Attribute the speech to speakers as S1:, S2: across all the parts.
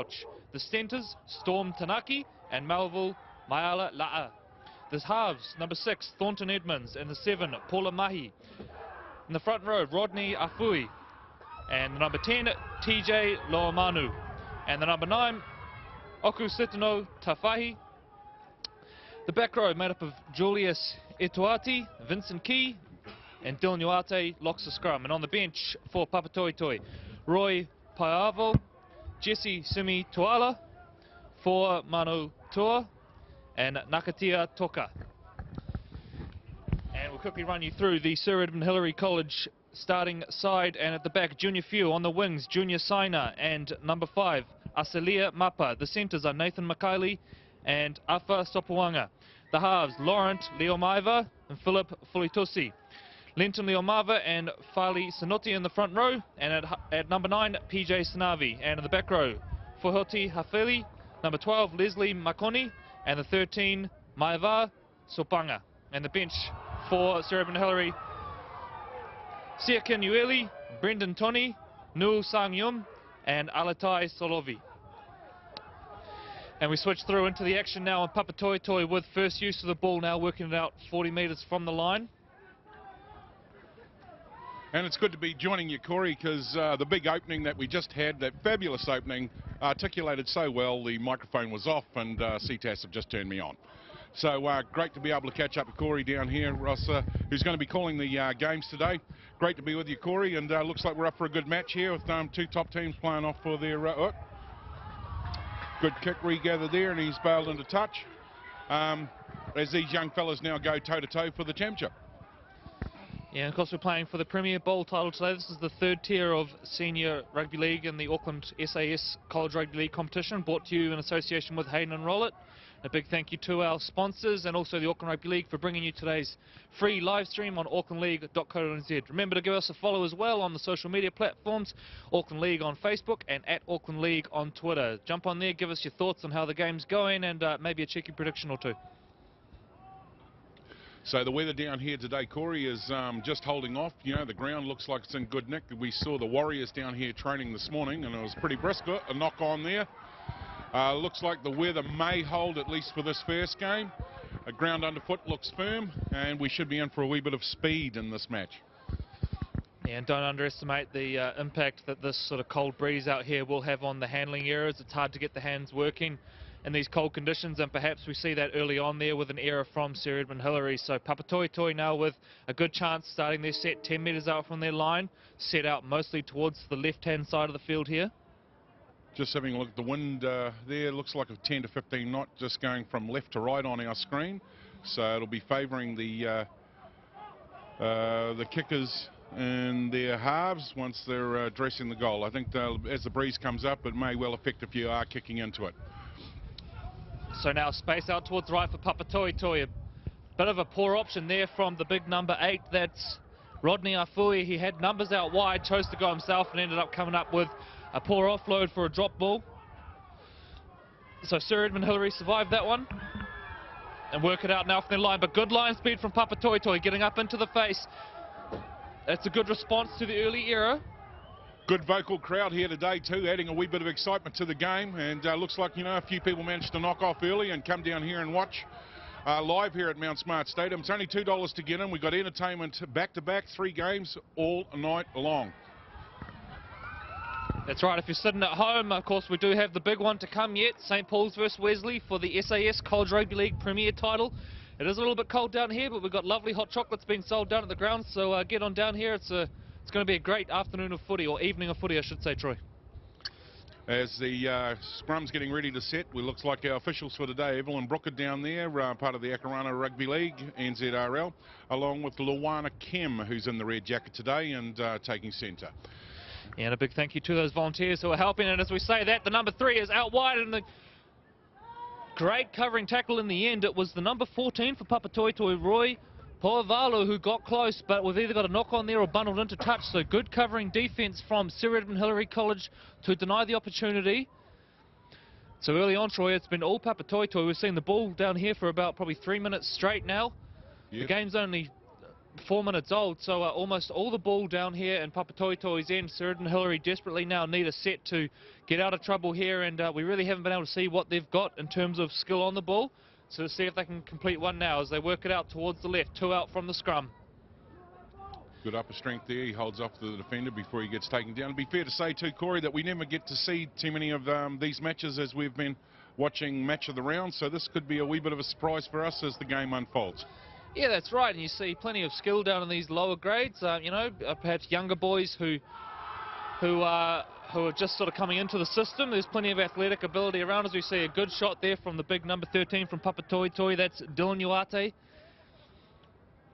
S1: Crouch. The centres, Storm Tanaki and Melville Mayala La'a. The halves, number 6, Thornton Edmonds, and the 7, Paula Mahi. In the front row, Rodney Afui, and the number 10, TJ Loamanu, and the number 9, Oku Sitano Tafahi. The back row made up of Julius Etuati, Vincent Key, and Dylan Uate locks the scrum. And on the bench for Papatoetoe, Roy Paiavo, Jesse Simi Tuala, for Manu Tua, and Nakatia Toka. And we'll quickly run you through the Sir Edmund Hillary College starting side. And at the back, Junior Few. On the wings, Junior Saina and number 5, Asalia Mapa. The centres are Nathan Makaili and Afa Sopuanga. The halves, Laurent Leomaiva and Philip Fulitosi. Lenton Leomava and Fali Sanotti in the front row. And at number 9, PJ Sanavi. And in the back row, Fuhoti Hafeli, number 12, Leslie Makoni, and the 13, Maiva Sopanga. And the bench for Sir Edmund Hillary, Siakin Ueli, Brendan Tony, Nu Sang Yum, and Alatai Solovi. And we switch through into the action now on Papatoetoe with first use of the ball now, working it out 40 metres from the line.
S2: And it's good to be joining you, Corey, because the big opening that we just had, that fabulous opening, articulated so well, the microphone was off and CTAS have just turned me on. So great to be able to catch up with Corey down here, Ross, who's going to be calling the games today. Great to be with you, Corey, and looks like we're up for a good match here with two top teams playing off for their... good kick regathered there, and he's bailed into touch as these young fellas now go toe-to-toe for the championship.
S1: Yeah, of course we're playing for the Premier Bowl title today. This is the third tier of senior rugby league in the Auckland SAS College Rugby League competition, brought to you in association with Hayden and Rollitt. A big thank you to our sponsors and also the Auckland Rugby League for bringing you today's free live stream on aucklandleague.co.nz. Remember to give us a follow as well on the social media platforms, Auckland League on Facebook and at Auckland League on Twitter. Jump on there, give us your thoughts on how the game's going and maybe a cheeky prediction or two.
S2: So the weather down here today, Corey, is just holding off. You know, the ground looks like it's in good nick. We saw the Warriors down here training this morning and it was pretty brisk. A knock on there. Looks like the weather may hold at least for this first game. The ground underfoot looks firm and we should be in for a wee bit of speed in this match.
S1: Yeah, and don't underestimate the impact that this sort of cold breeze out here will have on the handling errors. It's hard to get the hands working in these cold conditions, and perhaps we see that early on there with an error from Sir Edmund Hillary. So Papatoetoe now with a good chance starting their set 10 metres out from their line, set out mostly towards the left-hand side of the field here.
S2: Just having a look at the wind there, looks like a 10 to 15 knot just going from left to right on our screen. So it'll be favouring the kickers and their halves once they're dressing the goal. I think as the breeze comes up, it may well affect if you are kicking into it.
S1: So now space out towards the right for Papatoetoe. A bit of a poor option there from the big number 8. That's Rodney Afui. He had numbers out wide, chose to go himself and ended up coming up with a poor offload for a drop ball. So Sir Edmund Hillary survived that one and work it out now from their line. But good line speed from Papatoetoe, getting up into the face. That's a good response to the early error.
S2: Good vocal crowd here today too, adding a wee bit of excitement to the game, and looks like, you know, a few people managed to knock off early and come down here and watch live here at Mount Smart Stadium. It's only $2 to get in. We've got entertainment back-to-back, 3 games all night long.
S1: That's right, if you're sitting at home, of course we do have the big one to come yet, St Paul's versus Wesley for the SAS College Rugby League Premier title. It is a little bit cold down here, but we've got lovely hot chocolates being sold down at the ground, so get on down here. It's going to be a great afternoon of footy, or evening of footy, I should say, Troy.
S2: As the scrum's getting ready to set, it looks like our officials for today, Evelyn Brooker down there, part of the Akarana Rugby League, NZRL, along with Luana Kim, who's in the red jacket today and taking centre.
S1: Yeah, and a big thank you to those volunteers who are helping, and as we say that, the number 3 is out wide, and the great covering tackle in the end. It was the number 14 for Papatoetoe, Roy Poavalu, who got close, but we've either got a knock on there or bundled into touch. So good covering defence from Sir Edmund Hillary College to deny the opportunity. So early on, Troy, it's been all Papatoetoe. We've seen the ball down here for about probably 3 minutes straight now. Yep. The game's only 4 minutes old, so almost all the ball down here in Papatoetoe's end. SirEdmundHillary desperately now need a set to get out of trouble here, and we really haven't been able to see what they've got in terms of skill on the ball. So let's see if they can complete one now as they work it out towards the left, 2 out from the scrum.
S2: Good upper strength there. He holds off the defender before he gets taken down. It'd be fair to say too, Corey, that we never get to see too many of these matches as we've been watching Match of the Round, so this could be a wee bit of a surprise for us as the game unfolds.
S1: Yeah, that's right, and you see plenty of skill down in these lower grades. You know, perhaps younger boys who are just sort of coming into the system. There's plenty of athletic ability around, as we see a good shot there from the big number 13 from Papatoetoe. That's Dylan Uate.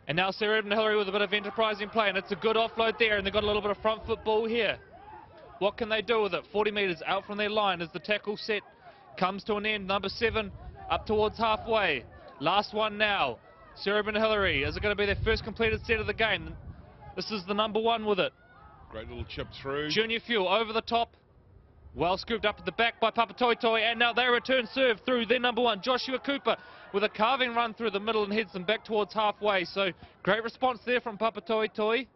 S1: And now SirEdmundHillary with a bit of enterprising play, and it's a good offload there, and they've got a little bit of front foot ball here. What can they do with it? 40 metres out from their line as the tackle set comes to an end. Number 7 up towards halfway. Last one now. SirEdmundHillary. Is it going to be their first completed set of the game? This is the number 1 with it.
S2: Great little chip through.
S1: Junior Fuel over the top. Well scooped up at the back by Papatoetoe, and now they return serve through their number 1, Joshua Cooper, with a carving run through the middle and heads them back towards halfway. So great response there from Papatoetoe.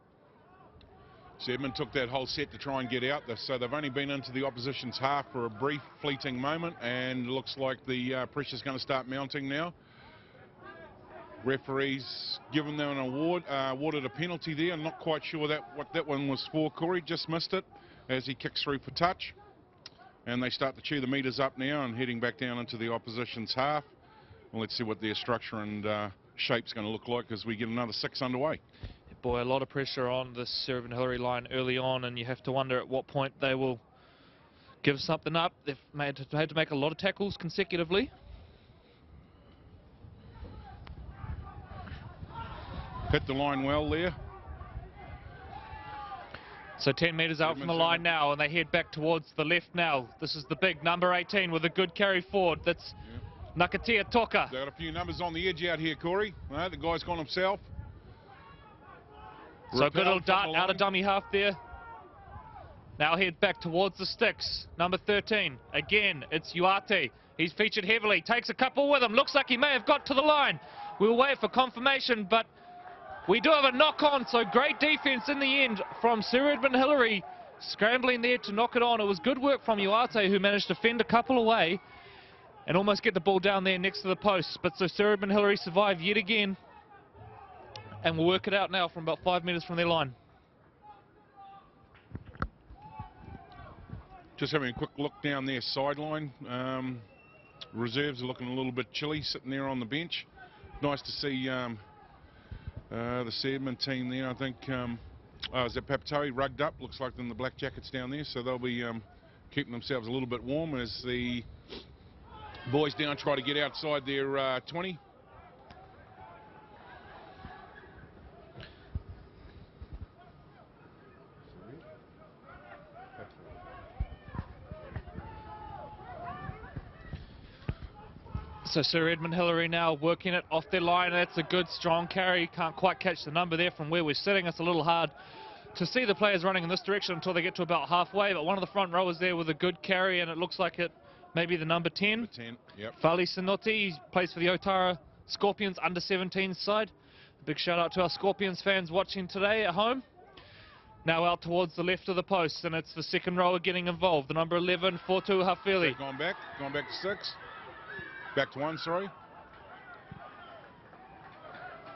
S2: Edmund took that whole set to try and get out, so they've only been into the opposition's half for a brief fleeting moment, and it looks like the pressure's going to start mounting now. Referees given them an awarded a penalty there. I'm not quite sure what that one was for, Corey. Just missed it as he kicks through for touch. And they start to chew the metres up now and heading back down into the opposition's half. Well, let's see what their structure and shape's going to look like as we get another 6 underway.
S1: Boy, a lot of pressure on this SirEdmundHillary line early on, and you have to wonder at what point they will give something up. They've had to make a lot of tackles consecutively.
S2: Hit the line well there.
S1: So 10 metres out from the line now, and they head back towards the left now. This is the big number 18 with a good carry forward. That's Nakatia Toka.
S2: They've got a few numbers on the edge out here, Corey. The guy's gone himself.
S1: So good little dart out of dummy half there. Now head back towards the sticks. Number 13. Again, it's Uate. He's featured heavily. Takes a couple with him. Looks like he may have got to the line. We'll wait for confirmation, but we do have a knock-on, so great defence in the end from SirEdmundHillary, scrambling there to knock it on. It was good work from Uate, who managed to fend a couple away and almost get the ball down there next to the post. But so SirEdmundHillary survived yet again, and we'll work it out now from about 5 metres from their line.
S2: Just having a quick look down their sideline. Reserves are looking a little bit chilly sitting there on the bench. Nice to see the SirEdmund team there. I think, is that Papatoe rugged up? Looks like them the black jackets down there, so they'll be keeping themselves a little bit warm as the boys down try to get outside their 20.
S1: So SirEdmundHillary now working it off their line. That's a good strong carry. Can't quite catch the number there from where we're sitting. It's a little hard to see the players running in this direction until they get to about halfway, but one of the front rowers there with a good carry, and it looks like it maybe the number 10.
S2: Number 10, yep.
S1: Fali Sinoti, he plays for the Otara Scorpions under 17 side. A big shout out to our Scorpions fans watching today at home. Now out towards the left of the post, and it's the second rower getting involved. The number 11, Fortu Hafeli.
S2: Gone back to 6. Back to 1, sorry.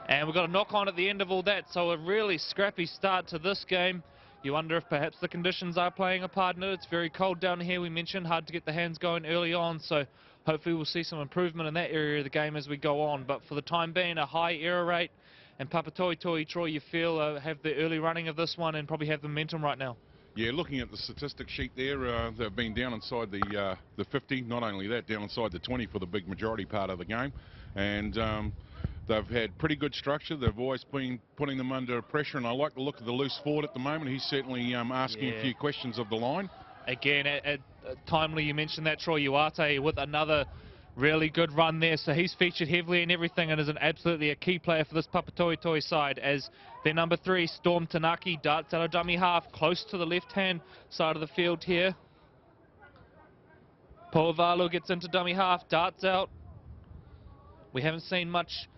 S1: And we've got a knock-on at the end of all that, so a really scrappy start to this game. You wonder if perhaps the conditions are playing a part in it. It's very cold down here, we mentioned, hard to get the hands going early on, so hopefully we'll see some improvement in that area of the game as we go on. But for the time being, a high error rate, and Papatoetoe, Troy, you feel have the early running of this one and probably have the momentum right now.
S2: Yeah, looking at the statistics sheet there, they've been down inside the 50. Not only that, down inside the 20 for the big majority part of the game. And they've had pretty good structure. They've always been putting them under pressure. And I like the look of the loose forward at the moment. He's certainly asking a few questions of the line.
S1: Again, timely you mentioned that, Troy Uate with another really good run there. So he's featured heavily in everything and is absolutely a key player for this Papatoetoe side as their number 3, Storm Tanaki, darts out of dummy half, close to the left-hand side of the field here. Poavalu gets into dummy half, darts out. We haven't seen much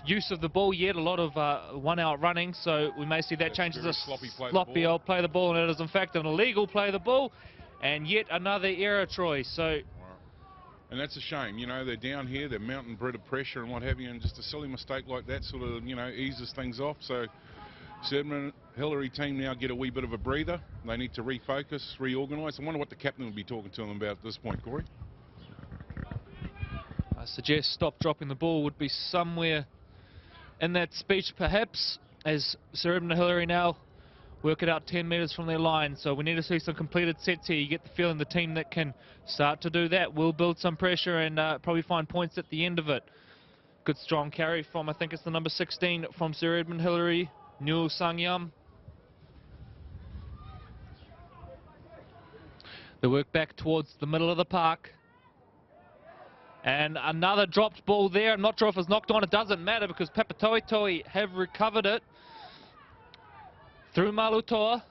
S1: use of the ball yet. A lot of one-out running, so we may see that change.
S2: Very
S1: As a
S2: sloppy
S1: old play the ball, and it is in fact an illegal play the ball, and yet another error, Troy. So.
S2: And that's a shame, you know, they're down here, they're mounting Brit of pressure and what have you, and just a silly mistake like that sort of, you know, eases things off. So Edmund Hillary team now get a wee bit of a breather. They need to refocus, reorganise. I wonder what the captain will be talking to them about at this point, Corey.
S1: I suggest stop dropping the ball would be somewhere in that speech perhaps, as Sir Edmund Hillary now work it out 10 metres from their line. So we need to see some completed sets here. You get the feeling the team that can start to do that will build some pressure and probably find points at the end of it. Good strong carry from, I think it's the number 16 from Sir Edmund Hillary, Newell Sangyam. They work back towards the middle of the park. And another dropped ball there. I'm not sure if it's knocked on. It doesn't matter because Papatoetoe have recovered it through Malutoa,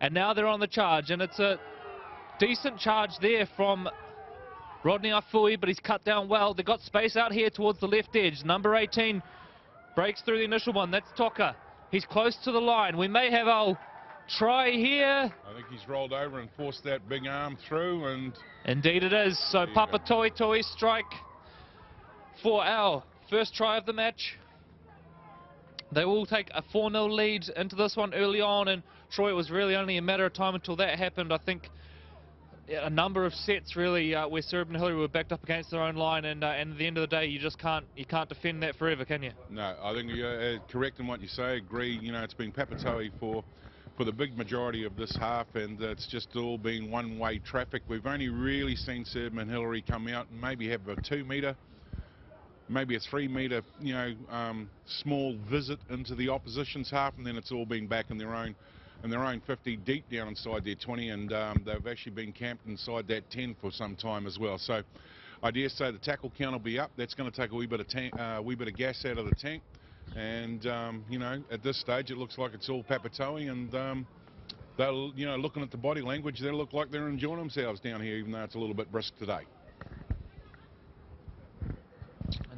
S1: and now they're on the charge, and it's a decent charge there from Rodney Afui, but he's cut down well. They've got space out here towards the left edge. Number 18 breaks through the initial one. That's Toka. He's close to the line. We may have our try here.
S2: I think he's rolled over and forced that big arm through, and
S1: indeed it is. So Papatoetoe strike for our first try of the match. They will take a 4-0 lead into this one early on, and Troy, it was really only a matter of time until that happened. I think a number of sets really where Sir Edmund Hillary were backed up against their own line, and at the end of the day, you just can't defend that forever, can you?
S2: No, I think you're correct in what you say. Agree. You know, it's been Papatoetoe for the big majority of this half, and it's just all been one-way traffic. We've only really seen Sir Edmund Hillary come out and maybe have a 2-metre, maybe a 3-metre, you know, small visit into the opposition's half, and then it's all been back in their own 50, deep down inside their 20, and they've actually been camped inside that 10 for some time as well. So I dare say the tackle count will be up. That's going to take a wee bit of gas out of the tank, and you know, at this stage it looks like it's all Papatoetoe, and they'll, you know, looking at the body language, they look like they're enjoying themselves down here, even though it's a little bit brisk today.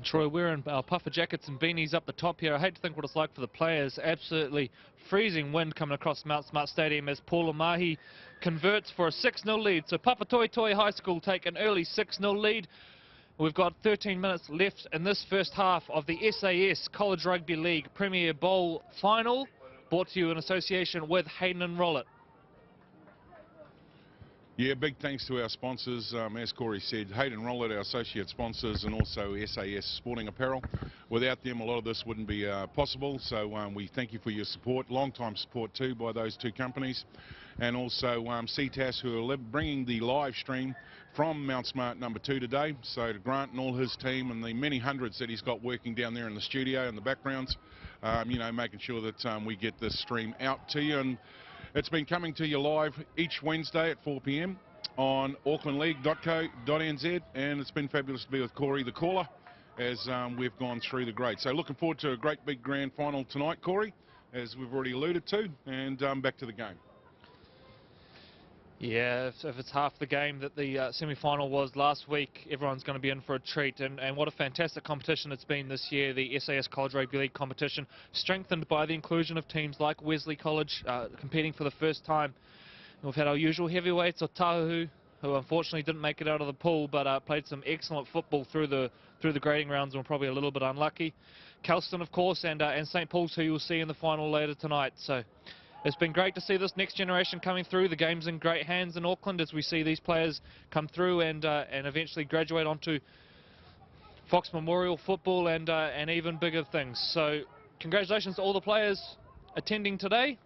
S1: Troy, we're in our puffer jackets and beanies up the top here. I hate to think what it's like for the players. Absolutely freezing wind coming across Mount Smart Stadium as Paula Mahi converts for a 6-0 lead. So Papatoetoe High School take an early 6-0 lead. We've got 13 minutes left in this first half of the SAS College Rugby League Premier Bowl Final, brought to you in association with Hayden and Rollitt.
S2: Yeah, big thanks to our sponsors, as Corey said, Hayden Rollitt, our associate sponsors, and also SAS Sporting Apparel. Without them, a lot of this wouldn't be possible, so we thank you for your support, long-time support too by those two companies, and also CTAS, who are bringing the live stream from Mount Smart number 2 today. So to Grant and all his team and the many hundreds that he's got working down there in the studio in the backgrounds, you know, making sure that we get this stream out to you. And it's been coming to you live each Wednesday at 4 p.m. on aucklandleague.co.nz, and it's been fabulous to be with Corey, the caller, as we've gone through the grade. So looking forward to a great big grand final tonight, Corey, as we've already alluded to, and back to the game. Yeah,
S1: if it's half the game that the semi-final was last week, everyone's going to be in for a treat. And what a fantastic competition it's been this year, the SAS College Rugby League competition, strengthened by the inclusion of teams like Wesley College competing for the first time. And we've had our usual heavyweights, Otahu, who unfortunately didn't make it out of the pool, but played some excellent football through the grading rounds and were probably a little bit unlucky. Kelston, of course, and St. Paul's, who you'll see in the final later tonight. So it's been great to see this next generation coming through. The game's in great hands in Auckland as we see these players come through and eventually graduate onto Fox Memorial football and even bigger things. So congratulations to all the players attending today.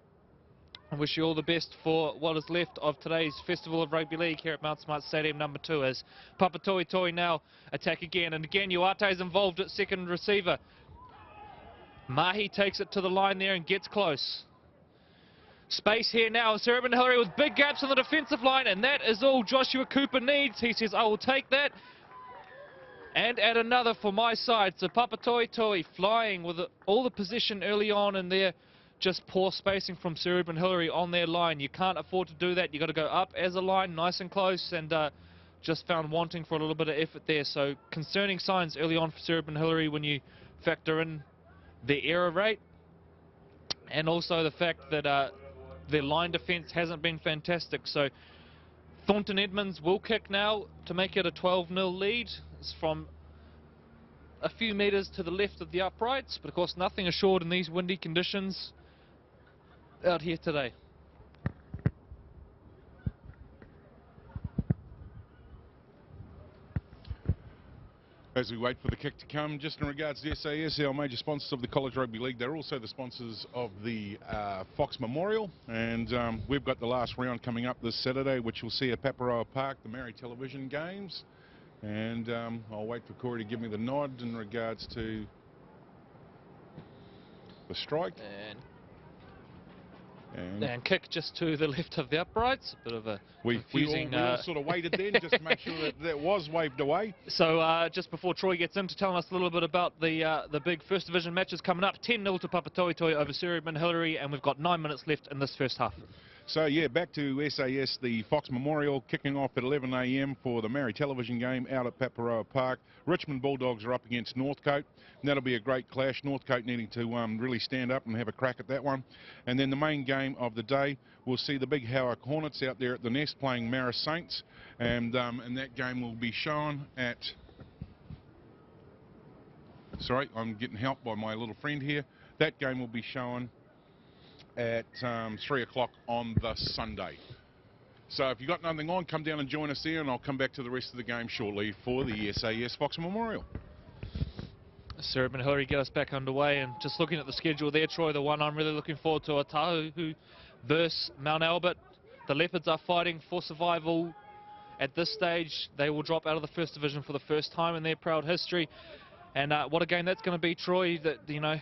S1: I wish you all the best for what is left of today's Festival of Rugby League here at Mount Smart Stadium number 2, as Papatoetoe now attack again. And again, Uate is involved at second receiver. Mahi takes it to the line there and gets close. Space here now, and Sir Edmund Hillary with big gaps on the defensive line, and that is all Joshua Cooper needs. He says, I will take that. And add another for my side. So Papatoetoe flying with all the position early on, and there just poor spacing from Sir Edmund Hillary on their line. You can't afford to do that. You've got to go up as a line, nice and close, and just found wanting for a little bit of effort there. So concerning signs early on for SirEdmundHillary when you factor in their error rate and also the fact that their line defence hasn't been fantastic. So Thornton Edmonds will kick now to make it a 12-0 lead. It's from a few metres to the left of the uprights, but of course nothing assured in these windy conditions out here today.
S2: As we wait for the kick to come, just in regards to SAS, our major sponsors of the College Rugby League, they're also the sponsors of the Fox Memorial, and we've got the last round coming up this Saturday, which we'll see at Papatoetoe Park, the Maori Television Games, and I'll wait for Corey to give me the nod in regards to the strike.
S1: And kick just to the left of the uprights. A bit of a confusing...
S2: We all sort of waited then just to make sure that that was waved away.
S1: So just before Troy gets into telling us a little bit about the big First Division matches coming up, 10-0 to Papatoetoe over SirEdmundHillary, and we've got 9 minutes left in this first half.
S2: So yeah, back to SAS, the Fox Memorial kicking off at 11 a.m. for the Maori Television game out at Papatoetoe Park. Richmond Bulldogs are up against Northcote, and that'll be a great clash. Northcote needing to really stand up and have a crack at that one. And then the main game of the day, we'll see the big Howick Hornets out there at the Nest playing Marist Saints, and that game will be shown at... Sorry, I'm getting helped by my little friend here. That game will be shown at 3 o'clock on the Sunday. So if you've got nothing on, come down and join us there, and I'll come back to the rest of the game shortly for the SAS Fox Memorial.
S1: SirEdmundHillary get us back underway, and just looking at the schedule there, Troy, the one I'm really looking forward to, Otahu versus Mount Albert. The Leopards are fighting for survival. At this stage, they will drop out of the First Division for the first time in their proud history. And what a game that's going to be, Troy, that, you know,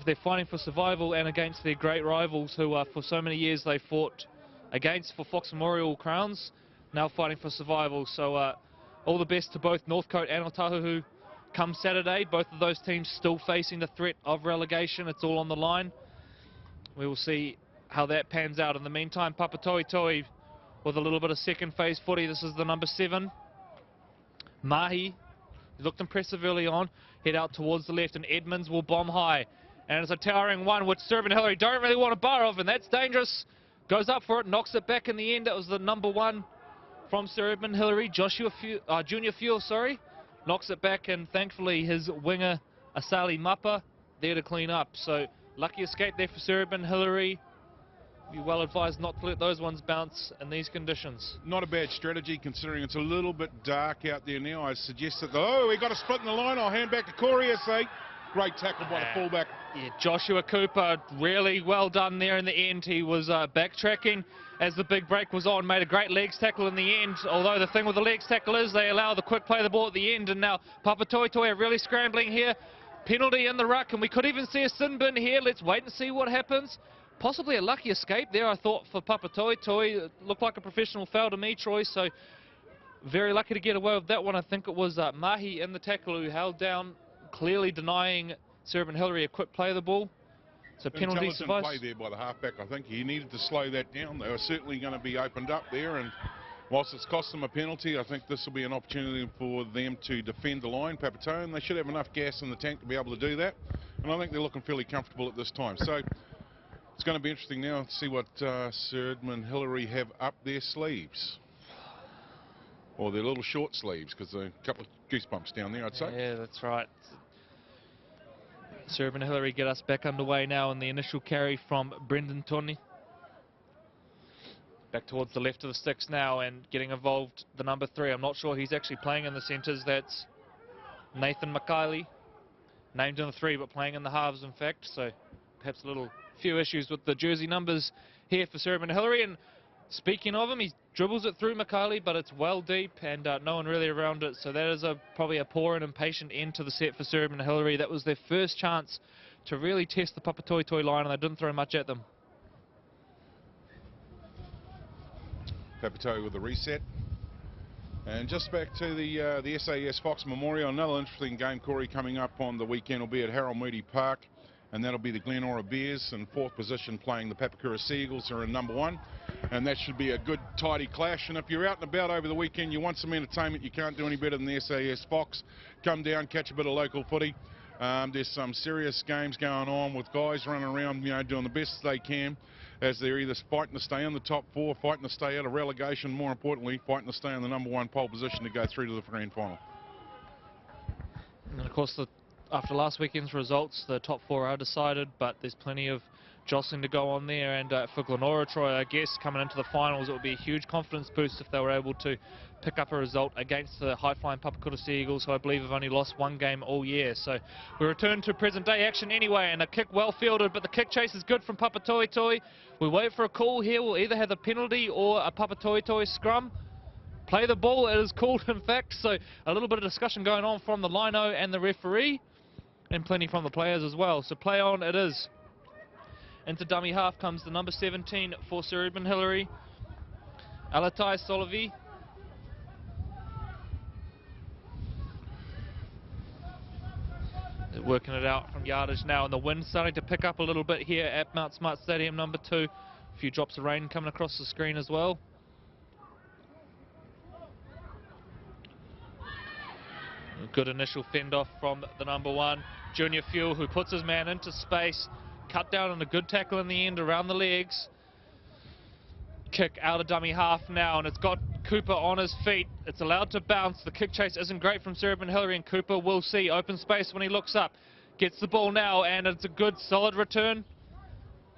S1: they're fighting for survival and against their great rivals who for so many years they fought against for Fox Memorial crowns, now fighting for survival. So all the best to both Northcote and Otahu come Saturday. Both of those teams still facing the threat of relegation. It's all on the line. We will see how that pans out. In the meantime, Papatoetoe with a little bit of second phase footy. This is the number 7. Mahi. He looked impressive early on. Head out towards the left, and Edmonds will bomb high. And it's a towering one, which SirEdmundHillary don't really want to bar of, and that's dangerous. Goes up for it, knocks it back in the end. That was the number 1 from SirEdmundHillary, Junior Fuel, sorry. Knocks it back, and thankfully his winger, Asali Mapa, there to clean up. So lucky escape there for SirEdmundHillary. Be well advised not to let those ones bounce in these conditions.
S2: Not a bad strategy considering it's a little bit dark out there now. I suggest that, oh, we got a split in the line. I'll hand back to Corey, say. Great tackle by the fullback.
S1: Yeah, Joshua Cooper, really well done there in the end. He was backtracking as the big break was on, made a great legs tackle in the end. Although the thing with the legs tackle is they allow the quick play of the ball at the end, and now Papatoetoe are really scrambling here. Penalty in the ruck, and we could even see a sin bin here. Let's wait and see what happens. Possibly a lucky escape there, I thought, for Papatoetoe. It looked like a professional foul to me, Troy, so very lucky to get away with that one. I think it was Mahi in the tackle who held down, clearly denying SirEdmundHillary a quick play of the ball. So penalty suffice.
S2: Play there by the halfback. I think he needed to slow that down. They were certainly going to be opened up there, and whilst it's cost them a penalty, I think this will be an opportunity for them to defend the line, Papatoetoe, and they should have enough gas in the tank to be able to do that. And I think they're looking fairly comfortable at this time. So it's going to be interesting now to see what SirEdmundHillary have up their sleeves. Or their little short sleeves, because a couple of goosebumps down there, I'd say.
S1: Yeah, that's right. SirEdmundHillary get us back underway now in the initial carry from Brendan Tony. Back towards the left of the sticks now and getting involved, the number 3. I'm not sure he's actually playing in the centres. That's Nathan McKiley, named in the 3 but playing in the halves, in fact. So perhaps a few issues with the jersey numbers here for SirEdmundHillary. And speaking of him, he dribbles it through McKiley, but it's well deep and no one really around it. So that is probably a poor and impatient end to the set for SirEdmundHillary. That was their first chance to really test the Papatoetoe line, and they didn't throw much at them.
S2: Papatoetoe with the reset. And just back to the SAS Fox Memorial. Another interesting game, Corey, coming up on the weekend will be at Harold Moody Park. And that'll be the Glenora Bears in 4th position playing the Papakura Seagulls, who are in number 1. and that should be a good, tidy clash. And if you're out and about over the weekend, you want some entertainment, you can't do any better than the SAS Fox. Come down, catch a bit of local footy. There's some serious games going on with guys running around, you know, doing the best they can, as they're either fighting to stay in the top 4, fighting to stay out of relegation, more importantly, fighting to stay in the #1 pole position to go through to the grand final.
S1: And of course, after last weekend's results, the top 4 are decided, but there's plenty of jostling to go on there. And for Glenora Troy, I guess, coming into the finals, it would be a huge confidence boost if they were able to pick up a result against the high-flying Papatoetoe Eagles, who I believe have only lost 1 game all year. So we return to present-day action anyway, and a kick well fielded, but the kick chase is good from Papatoetoe. We wait for a call here. We'll either have a penalty or a Papatoetoe scrum. Play the ball, it is called, in fact. So a little bit of discussion going on from the lino and the referee, and plenty from the players as well. So play on it is. Into dummy half comes the number 17 for Sir Edmundhillary, Alatai Solovi. They're working it out from yardage now, and the wind's starting to pick up a little bit here at Mount Smart Stadium number 2. A few drops of rain coming across the screen as well. A good initial fend off from the number 1, Junior Fuel, who puts his man into space. Cut down and a good tackle in the end around the legs. Kick out of dummy half now, and it's got Cooper on his feet. It's allowed to bounce. The kick chase isn't great from Sir Edmundhillary, and Cooper will see open space when he looks up. Gets the ball now, and it's a good solid return.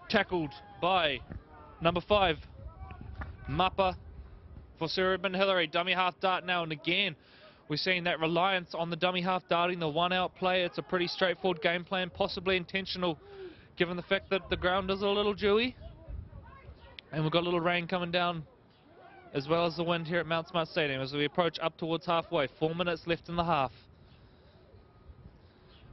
S1: Tackled by number 5, Mappa for Sir Edmundhillary. Dummy half dart now, and again we're seeing that reliance on the dummy half darting, the 1-out play. It's a pretty straightforward game plan, possibly intentional, given the fact that the ground is a little dewy. And we've got a little rain coming down, as well as the wind here at Mount Smart Stadium as we approach up towards halfway. 4 minutes left in the half.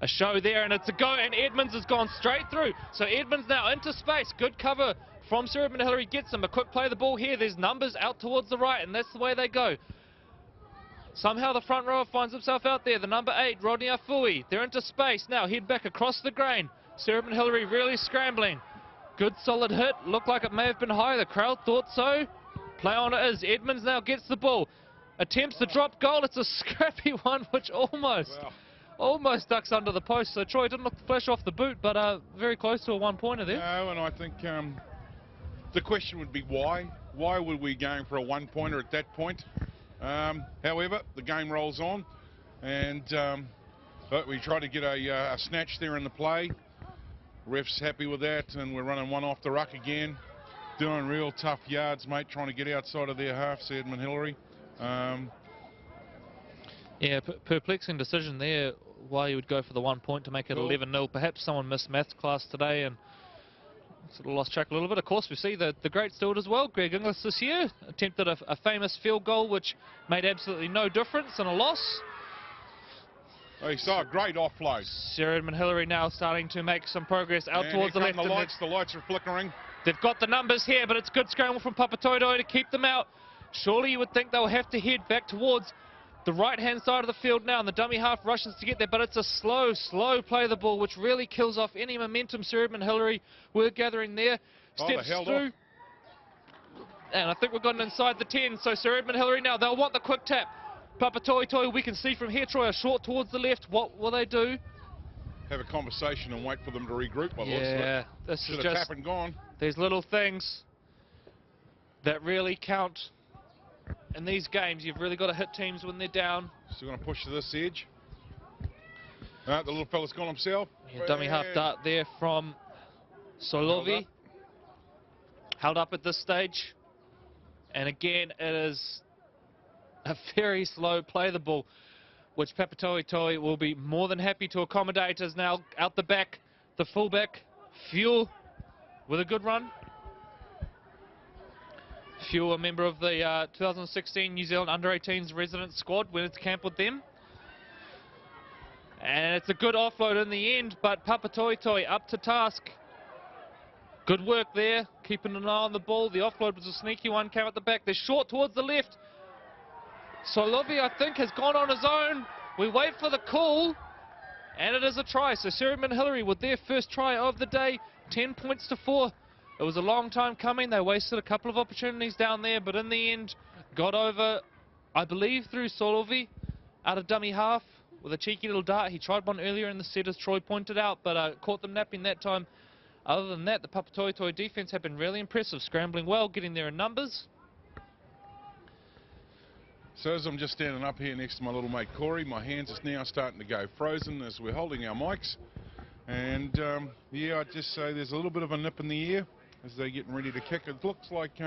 S1: A show there, and it's a go, and Edmonds has gone straight through. So Edmonds now into space. Good cover from Sir Edmundhillary, gets him. A quick play of the ball here. There's numbers out towards the right, and that's the way they go. Somehow the front rower finds himself out there. The number 8, Rodney Afui. They're into space now. Head back across the grain. Sir Edmundhillary really scrambling. Good solid hit. Looked like it may have been high. The crowd thought so. Play on it is. Edmonds now gets the ball. Attempts the drop goal. It's a scrappy one, which almost ducks under the post. So Troy didn't look the flash off the boot, but very close to a 1-pointer there.
S2: No, and I think the question would be why? Why were we going for a 1-pointer at that point? However, the game rolls on, and but we try to get a snatch there in the play. Ref's happy with that, and we're running one off the ruck again. Doing real tough yards, mate, trying to get outside of their half, said Edmundhillary.
S1: Yeah, perplexing decision there, why you would go for the 1 point to make it 11-0. Perhaps someone missed maths class today and sort of lost track a little bit. Of course, we see the great steward as well, Greg Inglis, this year. Attempted a famous field goal, which made absolutely no difference in a loss.
S2: Oh, he saw a great offload.
S1: Sir Edmundhillary now starting to make some progress out towards the left.
S2: The lights are flickering.
S1: They've got the numbers here, but it's good scramble from Papatoetoe to keep them out. Surely you would think they'll have to head back towards the right-hand side of the field now, and the dummy half rushes to get there, but it's a slow play of the ball, which really kills off any momentum Sir Edmundhillary were gathering there. Steps through. And I think we've gotten inside the 10, so Sir Edmundhillary now, they'll want the quick tap. Papatoetoe, we can see from here, Troy, are short towards the left. What will they do?
S2: Have a conversation and wait for them to regroup by the looks of it.
S1: Yeah, this is just
S2: tap and gone. These
S1: little things that really count in these games. You've really got to hit teams when they're down.
S2: Still going to push to this edge. The little fella's gone himself.
S1: Yeah, dummy half dart there from Solovi. Held up at this stage. And again, it is a very slow play of the ball, which Papatoetoe will be more than happy to accommodate. As now out the back, the fullback, Fuel, with a good run. Fuel, a member of the 2016 New Zealand Under-18s resident squad, went into camp with them. And it's a good offload in the end, but Papatoetoe up to task. Good work there, keeping an eye on the ball. The offload was a sneaky one, came at the back. They're short towards the left. Solovi, I think, has gone on his own. We wait for the call, and it is a try. So Sir Edmundhillary with their first try of the day, 10 points to 4 It was a long time coming. They wasted a couple of opportunities down there, but in the end, got over, I believe, through Solovi out of dummy half with a cheeky little dart. He tried one earlier in the set, as Troy pointed out, but caught them napping that time. Other than that, the Papatoetoe defense have been really impressive, scrambling well, getting there in numbers.
S2: So as I'm just standing up here next to my little mate Corey, my hands are now starting to go frozen as we're holding our mics. And yeah, I'd just say there's a little bit of a nip in the air as they're getting ready to kick. It looks like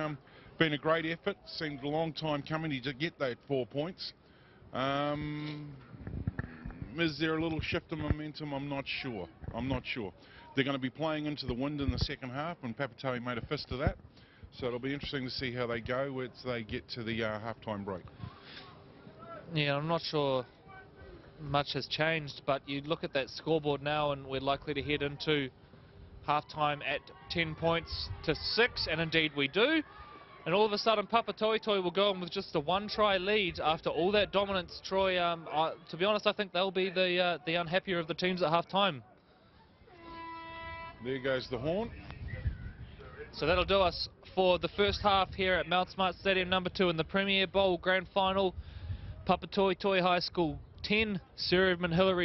S2: been a great effort. Seemed a long time coming to get that 4 points. Is there a little shift in momentum? I'm not sure. They're going to be playing into the wind in the second half, and Papatoetoe made a fist of that. So it'll be interesting to see how they go once they get to the half-time break.
S1: Yeah, I'm not sure much has changed, but you look at that scoreboard now and we're likely to head into half-time at 10 points to 6, and indeed we do. And all of a sudden Papatoetoe will go on with just a 1-try lead after all that dominance. Troy, to be honest, I think they'll be the unhappier of the teams at half-time.
S2: There goes the horn.
S1: So that'll do us for the first half here at Mount Smart Stadium number 2 in the Premier Bowl Grand Final. Papatoetoe High School 10, SirEdmundHillary